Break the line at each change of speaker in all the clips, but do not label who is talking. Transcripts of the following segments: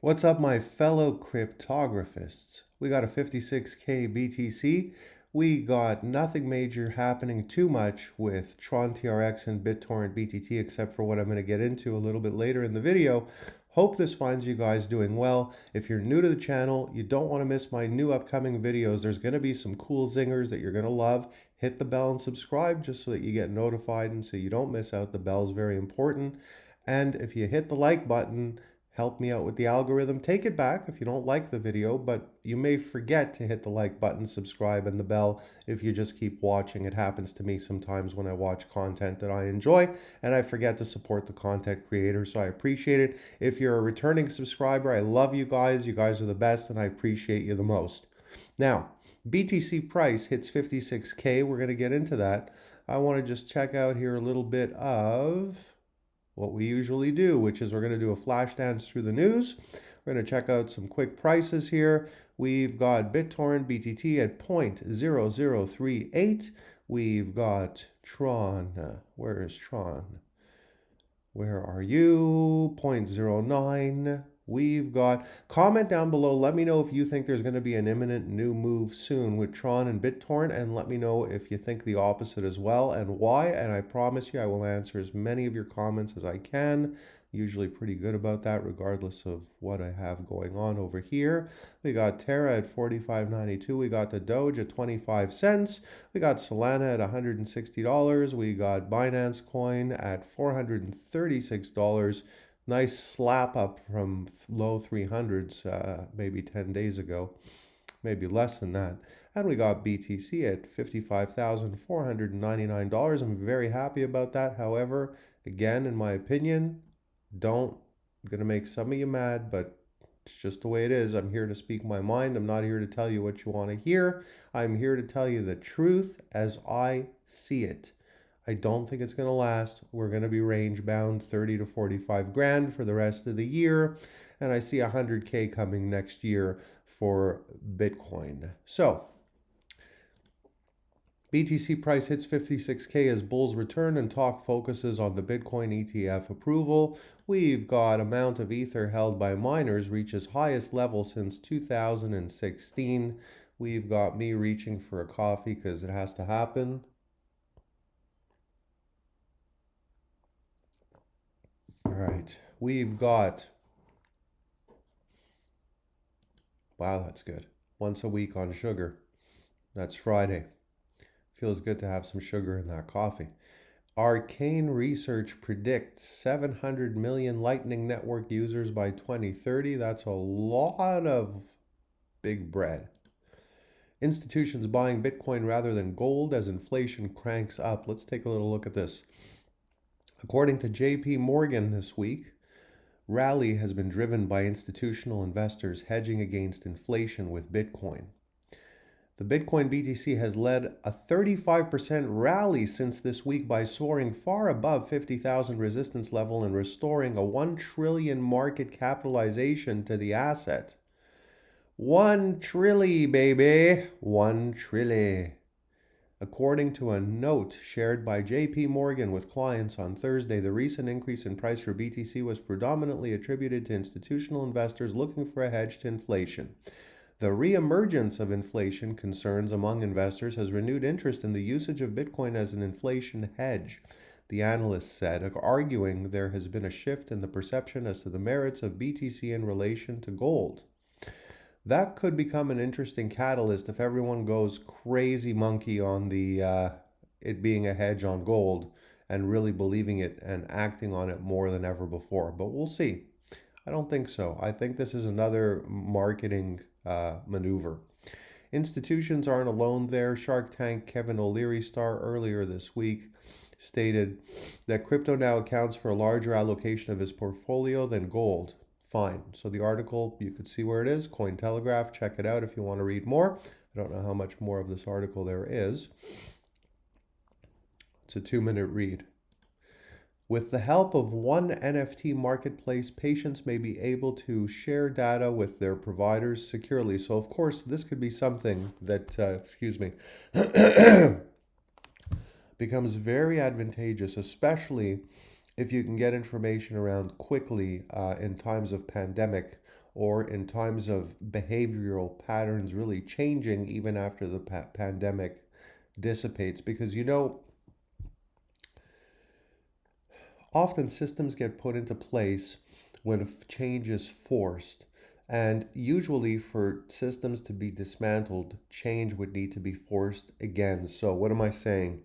What's up, my fellow cryptographists? We got a 56K BTC. We got nothing major happening too much with Tron TRX and Bittorrent BTT, except for what I'm going to get into a little bit later in the video. Hope this finds you guys doing well. If you're new to the channel, you don't want to miss my new upcoming videos. There's going to be some cool zingers that you're going to love. Hit the bell and subscribe just so that you get notified and so you don't miss out. The bell is very important. And if you hit the like button, help me out with the algorithm. Take it back if you don't like the video, but you may forget to hit the like button, subscribe, and the bell if you just keep watching. It happens to me sometimes when I watch content that I enjoy, and I forget to support the content creator, so I appreciate it. If you're a returning subscriber, I love you guys. You guys are the best, and I appreciate you the most. Now, BTC price hits 56K. We're going to get into that. I want to just check out here a little bit of what we usually do, which is we're going to do a flash dance through the news. We're going to check out some quick prices here. We've got BitTorrent BTT at 0.0038. We've got Tron. Where is Tron? Where are you? 0.09. We've got, comment down below. Let me know if you think there's going to be an imminent new move soon with Tron and BitTorrent, and let me know if you think the opposite as well and why. And I promise you I will answer as many of your comments as I can. Usually pretty good about that, regardless of what I have going on over here. We got Terra at 45.92. We got the Doge at 25 cents. We got Solana at $160. We got Binance Coin at $436. Nice slap up from low 300s maybe 10 days ago, maybe less than that. And we got BTC at $55,499. I'm very happy about that. However, again, in my opinion, I'm gonna make some of you mad, but it's just the way it is. I'm here to speak my mind. I'm not here to tell you what you want to hear. I'm here to tell you the truth as I see it. I don't think it's going to last. We're going to be range bound 30 to 45 grand for the rest of the year. And I see 100K coming next year for Bitcoin. So BTC price hits 56K as bulls return and talk focuses on the Bitcoin ETF approval. We've got amount of Ether held by miners reaches highest level since 2016. We've got me reaching for a coffee because it has to happen. All right, we've got, wow, that's good. Once a week on sugar. That's Friday. Feels good to have some sugar in that coffee. Arcane Research predicts 700 million Lightning Network users by 2030. That's a lot of big bread. Institutions buying Bitcoin rather than gold as inflation cranks up. Let's take a little look at this. According to JP Morgan this week, rally has been driven by institutional investors hedging against inflation with Bitcoin. The Bitcoin BTC has led a 35% rally since this week by soaring far above 50,000 resistance level and restoring a 1 trillion market capitalization to the asset. 1 trillion, baby. 1 trillion. According to a note shared by JP Morgan with clients on Thursday, the recent increase in price for BTC was predominantly attributed to institutional investors looking for a hedge to inflation. The reemergence of inflation concerns among investors has renewed interest in the usage of Bitcoin as an inflation hedge, the analyst said, arguing there has been a shift in the perception as to the merits of BTC in relation to gold. That could become an interesting catalyst if everyone goes crazy monkey on the it being a hedge on gold and really believing it and acting on it more than ever before. But we'll see. I don't think so. I think this is another marketing maneuver. Institutions aren't alone there. Shark Tank Kevin O'Leary star earlier this week stated that crypto now accounts for a larger allocation of his portfolio than gold. Fine. So the article, you could see where it is, Cointelegraph. Check it out if you want to read more. I don't know how much more of this article there is. It's a 2-minute read. With the help of one NFT marketplace, patients may be able to share data with their providers securely. So, of course, this could be something that, becomes very advantageous, especially if you can get information around quickly in times of pandemic or in times of behavioral patterns really changing even after the pandemic dissipates. Because often systems get put into place when change is forced. And usually, for systems to be dismantled, change would need to be forced again. So, what am I saying?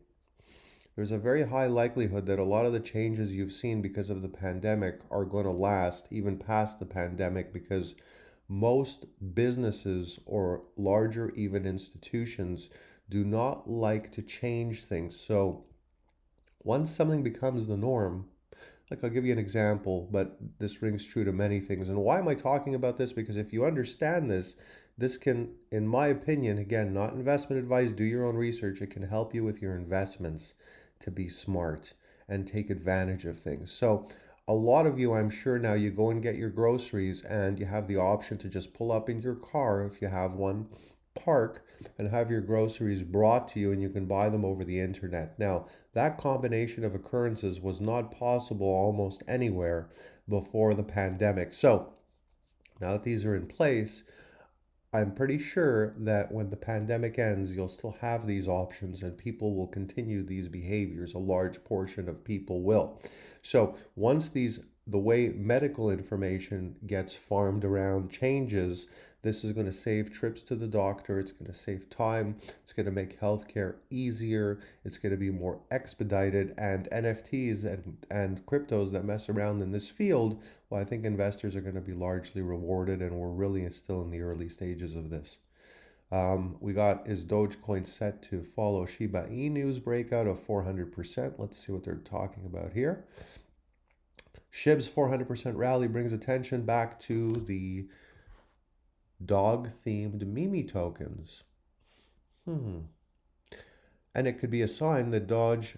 There's a very high likelihood that a lot of the changes you've seen because of the pandemic are going to last even past the pandemic, because most businesses or larger even institutions do not like to change things. So once something becomes the norm, like I'll give you an example, but this rings true to many things. And why am I talking about this? Because if you understand this, this can, in my opinion, again, not investment advice, do your own research. It can help you with your investments to be smart and take advantage of things. So, a lot of you, I'm sure now, you go and get your groceries and you have the option to just pull up in your car if you have one, park, and have your groceries brought to you, and you can buy them over the internet. Now, that combination of occurrences was not possible almost anywhere before the pandemic. So, now that these are in place, I'm pretty sure that when the pandemic ends, you'll still have these options and people will continue these behaviors. A large portion of people will. So once the way medical information gets farmed around changes, this is going to save trips to the doctor. It's going to save time. It's going to make healthcare easier. It's going to be more expedited. And NFTs and cryptos that mess around in this field, well, I think investors are going to be largely rewarded, and we're really still in the early stages of this. We got, is Dogecoin set to follow Shiba Inu's breakout of 400%? Let's see what they're talking about here. SHIB's 400% rally brings attention back to the dog-themed Mimi tokens. And it could be a sign that Doge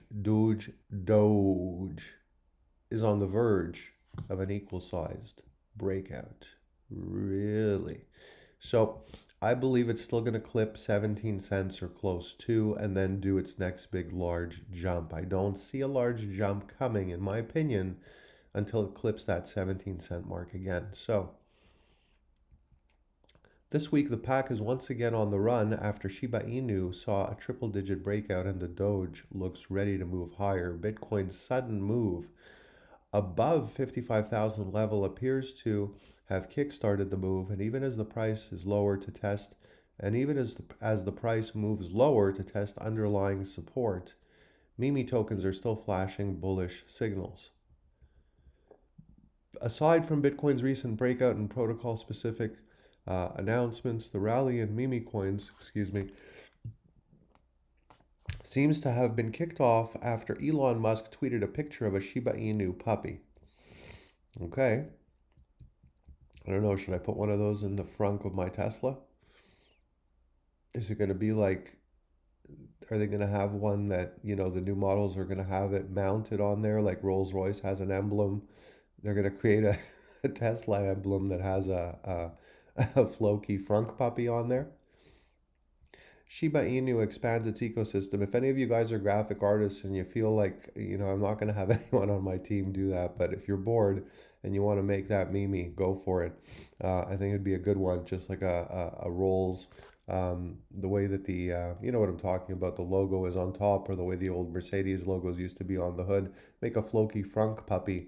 is on the verge of an equal-sized breakout. Really? So I believe it's still going to clip 17 cents or close to, and then do its next big large jump. I don't see a large jump coming, in my opinion, until it clips that 17-cent mark again. So this week, the pack is once again on the run after Shiba Inu saw a triple-digit breakout and the Doge looks ready to move higher. Bitcoin's sudden move above 55,000 level appears to have kickstarted the move, and even as the price is lower to test, and even as the price moves lower to test underlying support, Mimi tokens are still flashing bullish signals. Aside from Bitcoin's recent breakout and protocol-specific announcements, the rally in Mimi coins, seems to have been kicked off after Elon Musk tweeted a picture of a Shiba Inu puppy. Okay. I don't know, should I put one of those in the frunk of my Tesla? Is it going to be like, are they going to have one that, the new models are going to have it mounted on there like Rolls-Royce has an emblem? They're going to create a Tesla emblem that has a Floki frunk puppy on there. Shiba Inu expands its ecosystem. If any of you guys are graphic artists and you feel like, I'm not going to have anyone on my team do that, but if you're bored and you want to make that Mimi, go for it. I think it'd be a good one, just like a Rolls. The way that you know what I'm talking about, the logo is on top, or the way the old Mercedes logos used to be on the hood. Make a Floki frunk puppy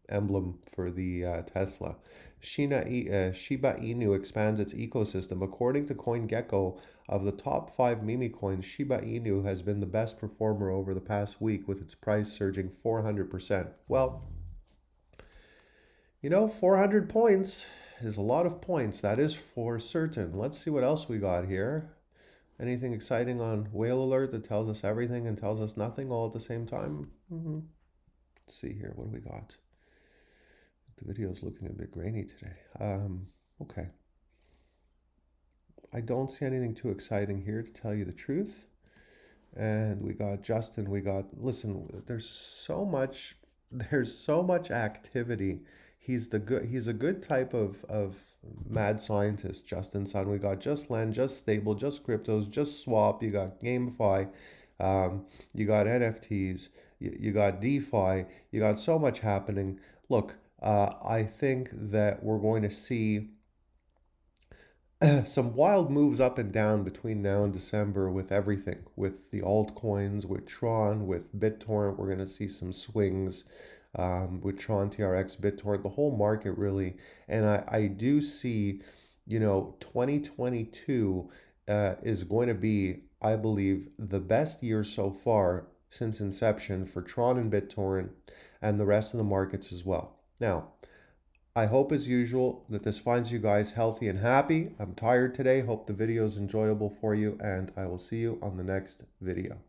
emblem for the Tesla. Shiba Inu expands its ecosystem. According to CoinGecko, of the top 5 meme coins, Shiba Inu has been the best performer over the past week, with its price surging 400%. Well, 400 points is a lot of points. That is for certain. Let's see what else we got here. Anything exciting on Whale Alert that tells us everything and tells us nothing all at the same time? Let's see here. What do we got? The video is looking a bit grainy today. Okay. I don't see anything too exciting here, to tell you the truth. And we got Justin. Listen, there's so much activity. He's a good type of mad scientist, Justin Sun. We got Just Lend, Just Stable, Just Cryptos, Just Swap. You got GameFi. You got NFTs. You got DeFi. You got so much happening. Look, I think that we're going to see some wild moves up and down between now and December with everything, with the altcoins, with Tron, with BitTorrent. We're going to see some swings with Tron TRX Bittorrent, the whole market really. And I do see, 2022 is going to be, I believe, the best year so far since inception for Tron and BitTorrent and the rest of the markets as well. Now, I hope as usual that this finds you guys healthy and happy. I'm tired today. Hope the video is enjoyable for you, and I will see you on the next video.